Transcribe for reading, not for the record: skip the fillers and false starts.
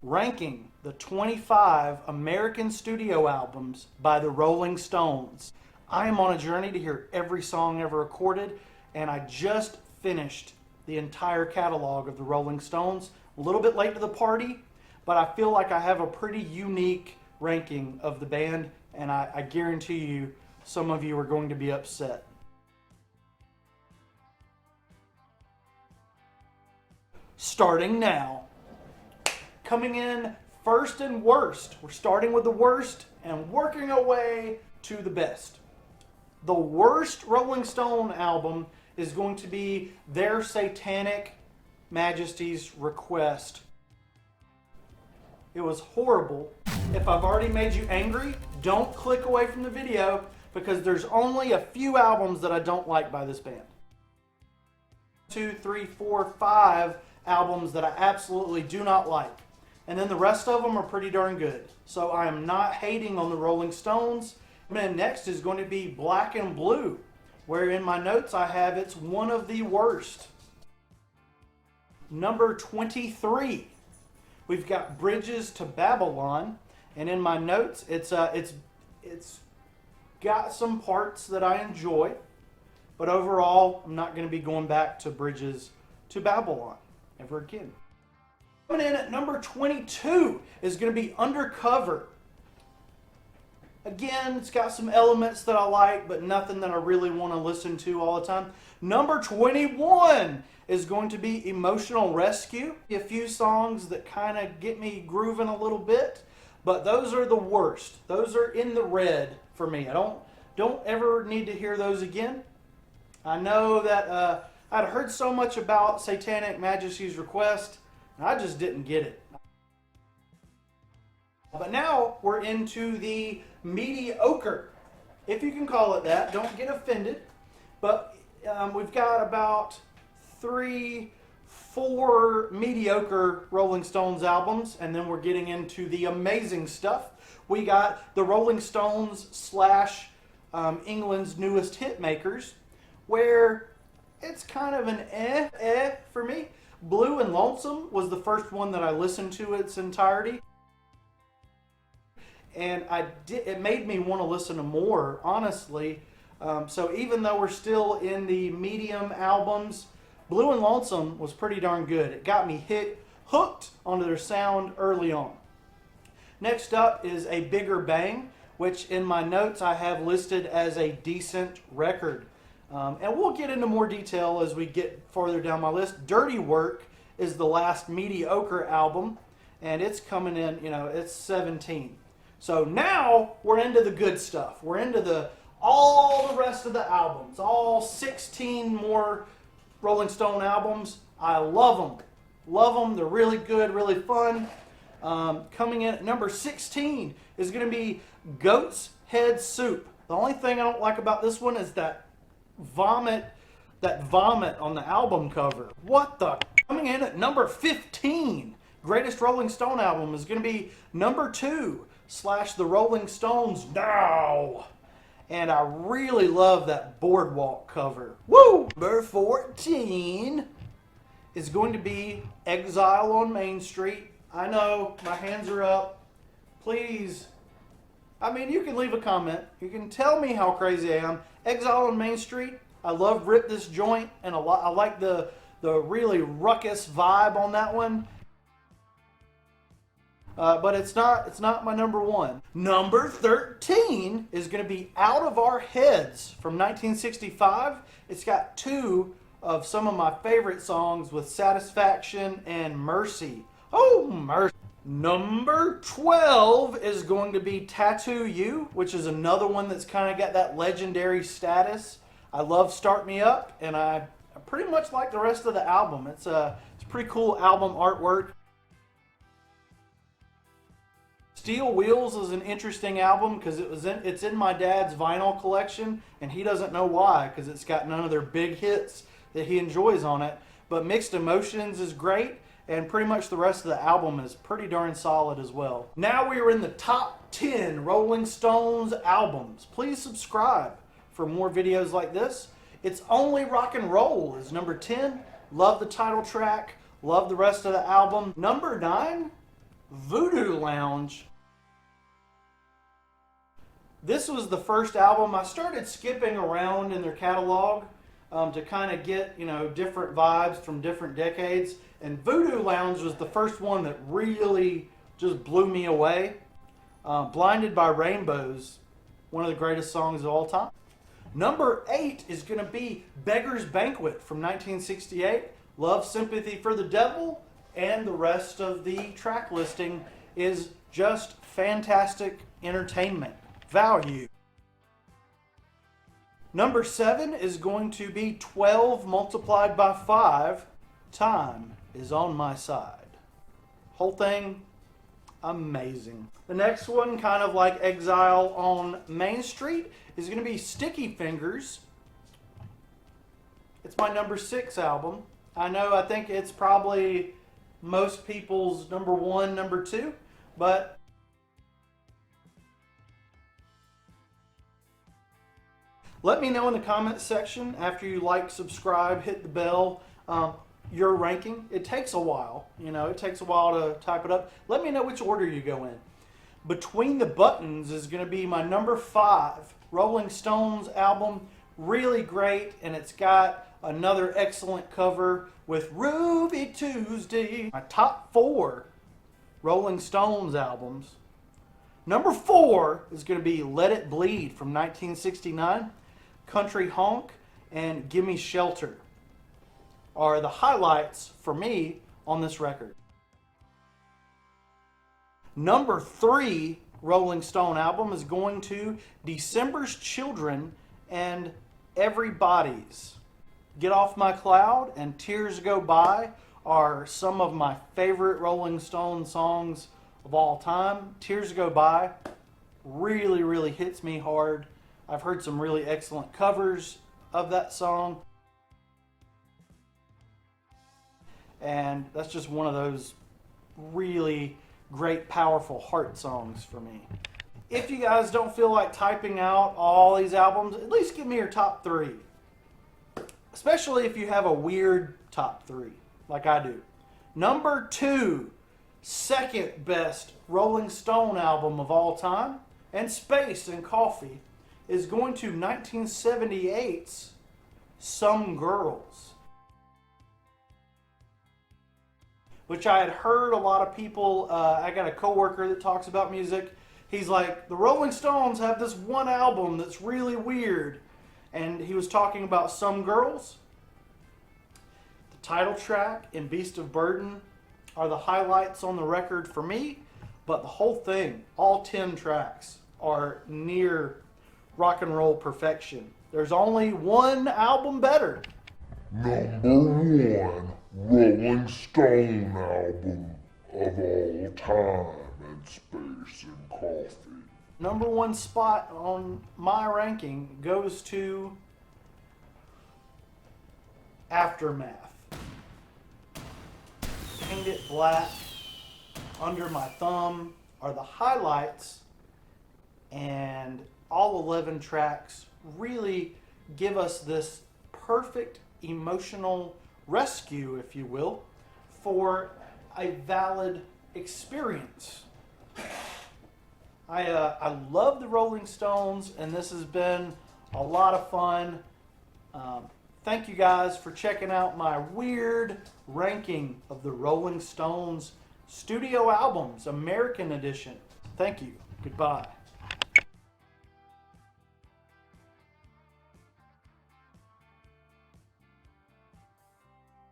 ranking the 25 American studio albums by the Rolling Stones. I am on a journey to hear every song ever recorded, and I just finished the entire catalog of the Rolling Stones. A little bit late to the party, but I feel like I have a pretty unique ranking of the band, and I guarantee you some of you are going to be upset. Starting now. Coming in first and worst. We're starting with the worst and working our way to the best. The worst Rolling Stone album is going to be their Satanic, Majesties Request. It was horrible. If I've already made you angry, don't click away from the video because there's only a few albums that I don't like by this band. 2, 3, 4, 5 albums that I absolutely do not like. And then the rest of them are pretty darn good. So I am not hating on the Rolling Stones. And then next is going to be Black and Blue, where in my notes I have it's one of the worst. Number 23, we've got Bridges to Babylon, and in my notes it's got some parts that I enjoy, but overall I'm not going to be going back to Bridges to Babylon ever again. Coming in at number 22 is going to be Undercover. Again, it's got some elements that I like, but nothing that I really want to listen to all the time. Number 21 is going to be Emotional Rescue. A few songs that kind of get me grooving a little bit, but those are the worst. Those are in the red for me. I don't ever need to hear those again. I know that I'd heard so much about Satanic Majesty's Request, and I just didn't get it. But now we're into the mediocre, if you can call it that. Don't get offended. But we've got about 3, 4 mediocre Rolling Stones albums, and then we're getting into the amazing stuff. We got the Rolling Stones / England's newest hit makers, where it's kind of an for me. Blue and Lonesome was the first one that I listened to its entirety. And it made me want to listen to more, honestly. So even though we're still in the medium albums, Blue and Lonesome was pretty darn good. It got me hooked onto their sound early on. Next up is a Bigger Bang, which in my notes I have listed as a decent record. And we'll get into more detail as we get farther down my list. Dirty Work is the last mediocre album, and it's coming in, it's 17. So now we're into the good stuff. We're into all the rest of the albums, all 16 more Rolling Stone albums. I love them. Love them. They're really good, really fun. Coming in at number 16 is going to be Goat's Head Soup. The only thing I don't like about this one is that vomit on the album cover. What the? Coming in at number 15, greatest Rolling Stone album is going to be number 2 / the Rolling Stones Now. And I really love that Boardwalk cover. Woo! Number 14 is going to be Exile on Main Street. I know, my hands are up. Please. You can leave a comment. You can tell me how crazy I am. Exile on Main Street. I love Rip This Joint, and I like the really ruckus vibe on that one. But it's not my number 1. Number 13 is going to be Out of Our Heads from 1965. It's got 2 of some of my favorite songs with Satisfaction and Mercy. Oh, Mercy. Number 12 is going to be Tattoo You, which is another one that's kind of got that legendary status. I love Start Me Up, and I pretty much like the rest of the album. It's pretty cool album artwork. Steel Wheels is an interesting album because it's in my dad's vinyl collection, and he doesn't know why because it's got none of their big hits that he enjoys on it. But Mixed Emotions is great. And pretty much the rest of the album is pretty darn solid as well. Now we are in the top 10 Rolling Stones albums. Please subscribe for more videos like this. It's Only Rock and Roll is number 10. Love the title track. Love the rest of the album. Number 9 Voodoo Lounge. This was the first album. I started skipping around in their catalog to kind of get, different vibes from different decades. And Voodoo Lounge was the first one that really just blew me away. Blinded by Rainbows, one of the greatest songs of all time. Number 8 is going to be Beggars Banquet from 1968. Love, Sympathy for the Devil, and the rest of the track listing is just fantastic entertainment value. Number 7 is going to be 12 multiplied by 5. Time is on my side. Whole thing, amazing. The next one, kind of like Exile on Main Street, is going to be Sticky Fingers. It's my number 6 album. I think it's probably most people's number 1, number 2, but let me know in the comments section after you like, subscribe, hit the bell, your ranking. It takes a while, it takes a while to type it up. Let me know which order you go in. Between the Buttons is going to be my number 5 Rolling Stones album. Really great, and it's got another excellent cover with Ruby Tuesday. My top 4 Rolling Stones albums. Number 4 is going to be Let It Bleed from 1969. Country Honk and Gimme Shelter are the highlights for me on this record. Number 3 Rolling Stone album is going to December's Children and Everybody's. Get Off My Cloud and Tears Go By are some of my favorite Rolling Stone songs of all time. Tears Go By really, really hits me hard. I've heard some really excellent covers of that song. And that's just one of those really great, powerful heart songs for me. If you guys don't feel like typing out all these albums, at least give me your top 3. Especially if you have a weird top 3, like I do. Number 2, second best Rolling Stone album of all time, and Space and Coffee, is going to 1978's Some Girls. Which I had heard a lot of people, I got a coworker that talks about music. He's like, the Rolling Stones have this one album that's really weird. And he was talking about Some Girls. The title track and Beast of Burden are the highlights on the record for me. But the whole thing, all 10 tracks, are near rock and roll perfection. There's only one album better. Number 1 Rolling Stone album of all time, and Space and Coffee. Number 1 spot on my ranking goes to Aftermath. Paint It Black, Under My Thumb are the highlights, and all 11 tracks really give us this perfect emotional rescue, if you will, for a valid experience. I love the Rolling Stones, and this has been a lot of fun. Thank you guys for checking out my weird ranking of the Rolling Stones studio albums, American edition. Thank you. Goodbye.